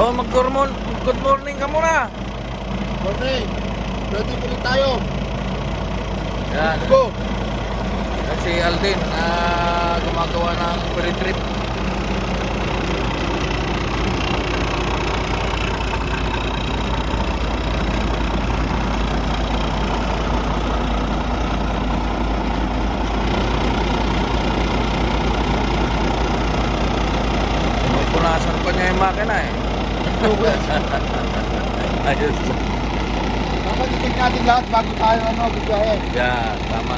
Oh, good morning ka muna. Morning. Ready po rin tayo. Yan. Let's go. Yan si Alden na gumagawa ng pre-trip. Punasan pa niya yung makina eh. Ayos. Dapat itin natin lahat bago tayo bigahe. Yan, tama.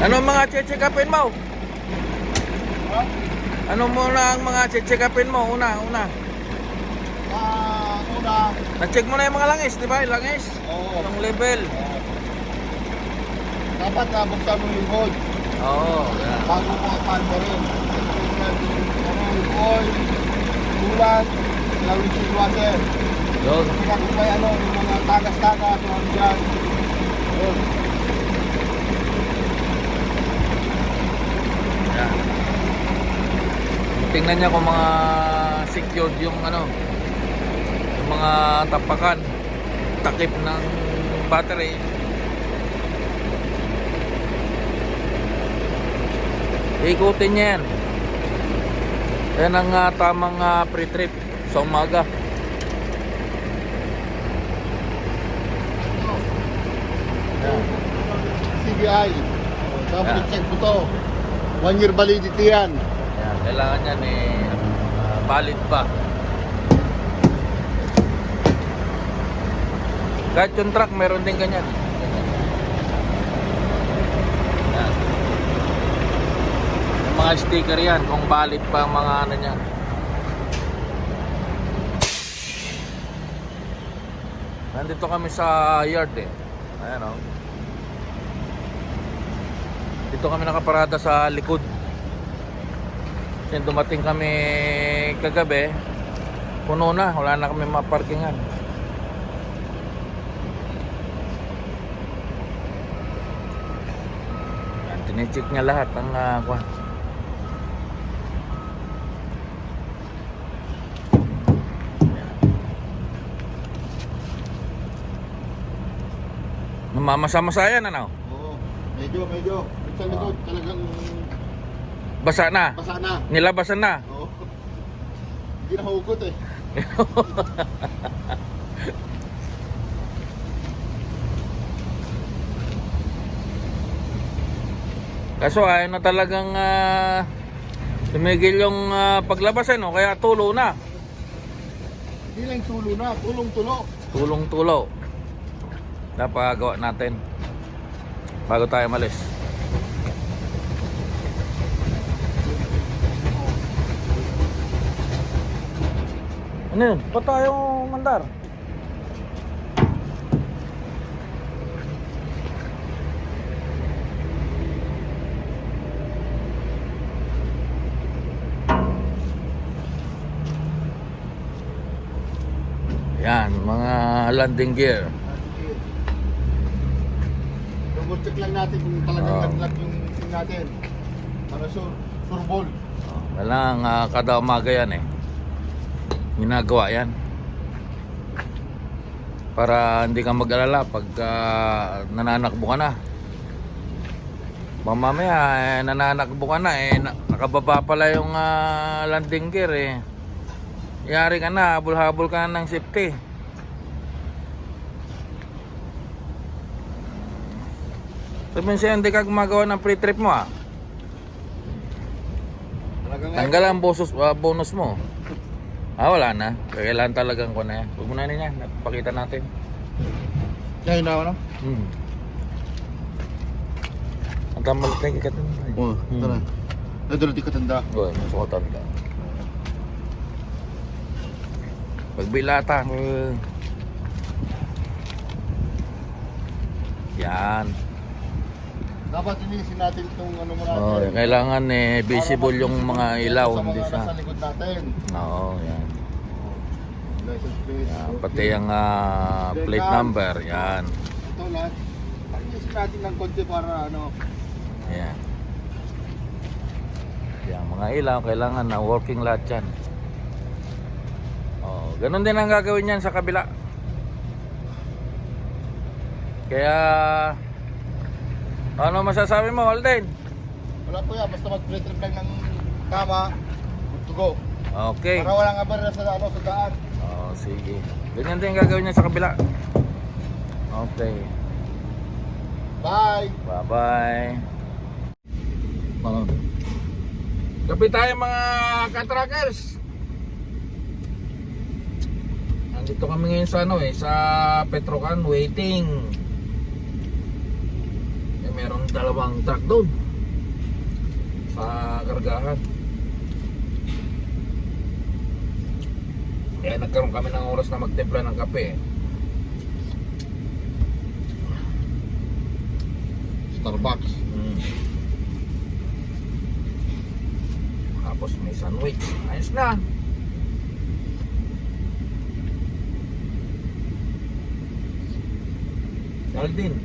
Ano mga check-upin mo? Ha? Ano muna ang mga check-upin mo? Una. Una. Na-check mo na yung mga langis, di ba? Yung langis? Oo. Anong level? Dapat buksan mo yung hold. Oo, yan. Bago mo kapanda rin. Yung oil, tulan, windshield water. Yun. Kung may yung mga tagas-tagas, mga dyan. Yun. Yan. Tingnan niya kung mga secured yung yung mga tapakan, takip ng battery. Ikutin niya yan. Yan ang tamang pre-trip sa umaga. Yan. CBI. Dapat Yeah. i-check mo to. 1 year validity yan. Yan, kailangan yan valid pa. Kahit yung truck meron din ganyan. Yan. Yung mga sticker yan kung valid pa ang mga niya. Nandito kami sa yard eh. Ayan o. Dito kami nakaparada sa likod. Kasi dumating kami kagabi, puno na, wala na kami maparkingan. Yan, tinicheck niya lahat ang kwan. Namamasa-masa yan ano? Oo. Medyo. Sa likod talagang Basa na? basa na. Nilabasan na? Oo. Hindi na hugot eh. Kaso ayaw na talagang tumigil yung paglabas no? Kaya tulo na. Hindi lang tulo na, tulong-tulo. Tulong-tulo. Napagawa natin bago tayo malis. Ano yun? Ba't tayo mandar? Yan, mga landing gear. Double check lang natin kung talagang Oo. nag-lock yung thing natin. Para surbol. Walang kada umaga yan eh. Ginagawa yan. Para hindi ka mag-alala pag nananakbo ka na. Mamaya nananakbo ka na nakababa pala yung landing gear eh. Yari ka na, habol-habol ka na ng safety. Sabihin siya, hindi ka gumagawa ng pre-trip mo Talagang Tanggal ang bonus mo. Wala na. Kailangan talagang ko na yan. Huwag mo na niya, pakita natin. Kaya na ano? Ang tamalit na ikat mo. Oo, tara. Nadulot di katanda. Oo, masukatan ka. Pagbilata. Yan. Dapat inisin natin itong mo natin. Kailangan visible yung mga ilaw. Sa Hindi mga siya. nasa likod natin. Oo, yan. License plate. Yan, okay. pati ang plate Decal. number. Yan. Ito lahat. Ayusin natin ng konti para ano. Yan. Yan, mga ilaw, kailangan na working lahat yan. Oh, ganun din ang gagawin yan sa kabila. Kaya, ano masasabi mo, Alden? Wala po yan. Basta mag-pre-trip lang ng tama. Good to go. Okay. Para walang aberya sa, ano, sa daan. Oh, sige. Ganyan din ang gagawin yan sa kabila. Okay. Bye! Bye-bye. Gabi tayo mga ka-trackers. Nandito kami ngayon sa sa Petrocan waiting. Meron dalawang truck doon sa kargahan. Nagkaroon kami ng oras na magtimpla ng kape. Starbucks. Tapos may sandwich. Ayos na. Aldin.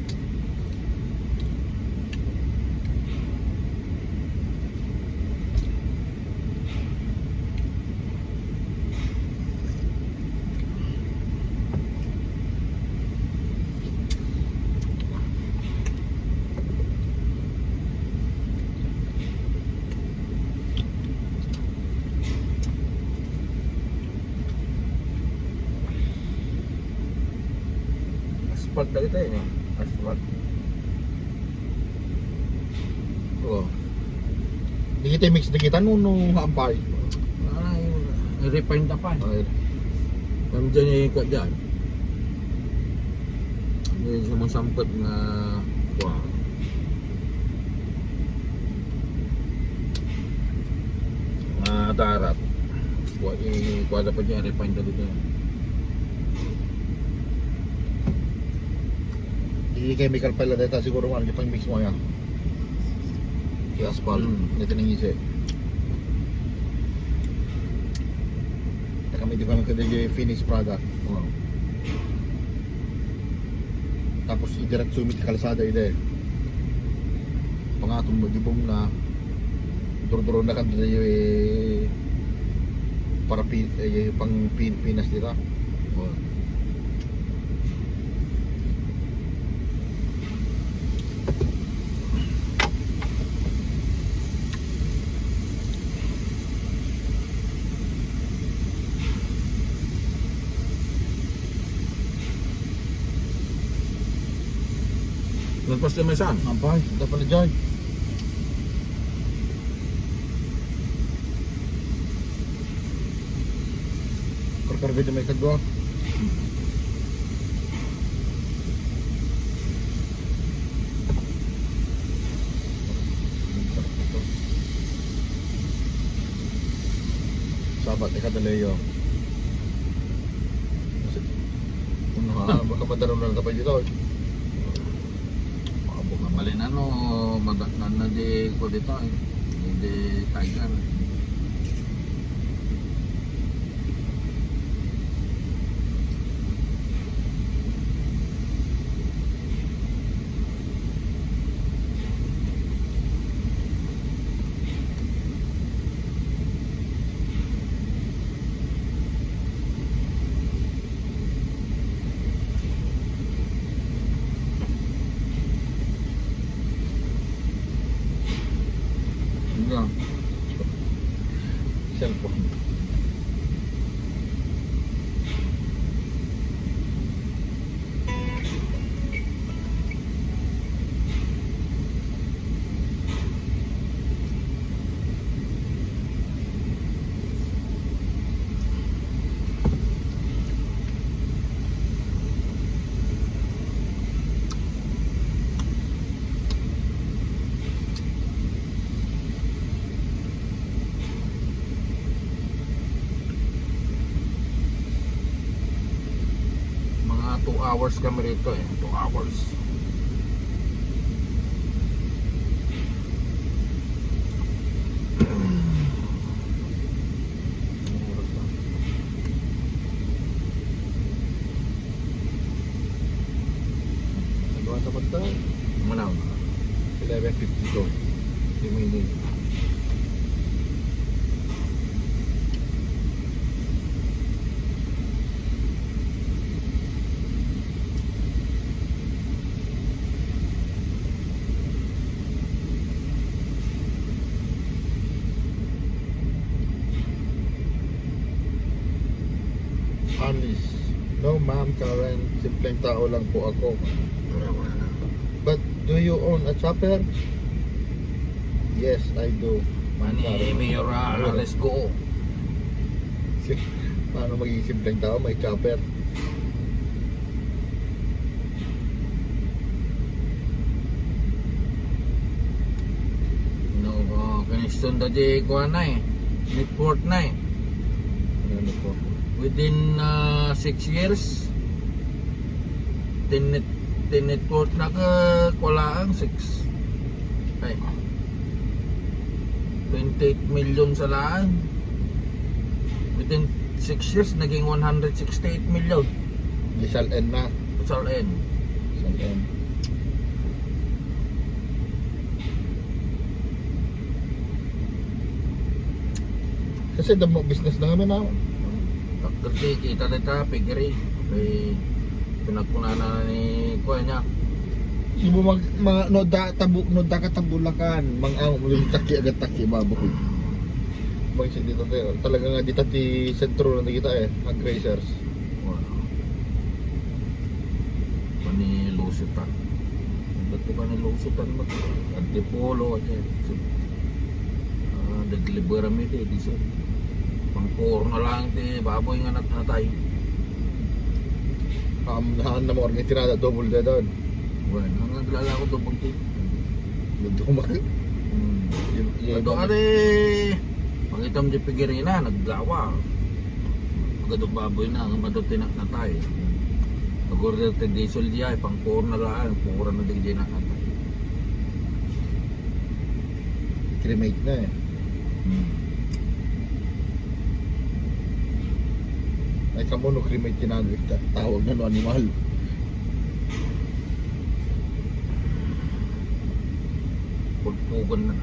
Asphalt na kita yun eh. Asphalt. Oo. Di kita mix na kita nung haampay. Ay, i-refine na pa. Ay, Kami dyan yung ikot dyan. May sumusampot na wow. Darat. Kuwada pa dyan, refine na dito. di chemical pala dito siguro man pang mix mo yan. Yung asphalt, dito nang isi. Kami di kami kada yung finished product. Wow. Tapos i-direct sumit sa kalsada ide. Pangatong mo dibong na duro-duro na kan yung para pang Pinas dito. Wow. Nagpas na may saan? Ampay, ito pala dyan. Karkarga dyan may kadwa. Sabat, ikadalayo. Baka madarong na tapay dito. Malin na di ko dito eh. Hindi tiger. Cellphone. Mga 2 hours kami rito eh. 2 hours. Samantha, Manaw. 11:52. Hindi mo hindi. Alice. No ma'am, Karen. Simpleng tao lang po ako. Wala na. But do you own a chopper? Yes, I do. Ma'am Ani, Karen. Mayor, let's go. Paano magiging simpleng tao? May chopper. No, kaniston da di kuha na eh. Report na eh. Ano po? Within 6 years, tinetwork na ka kulaang 6. Ay, 28 million sa laan. Within 6 years, naging 168 million. Isal N na. Sa end. Isal N. Kasi damo business na kami na. Kasi kita dito, pigiri. Kay pinagkunan na ni kuha niya. Di mo mga noda ka tabulakan. Mang mo yung taki agad taki baboy. Bang si dito tayo. Talaga nga dito ti sentro na kita eh. Mag racers. Wow. Panilusutan. Ba't ko panilusutan mo? Antipolo. Naglibera mi di so. Pang-4 na lang ti baboy nga natay. Nahan na mo rin tirada double da doon. Bueno, ang naglala ko to bunti. Nagdumag. Ito ate, pangitam di pigirina, naglawa. Pagkatong baboy na, ang matutin na tayo. Nag-order ti diesel di ay, pang-4 na lang, pura na di na natay. Cremate na eh. Ay kamo no cremate tinagawit tawag na no animal. Pulpugan na.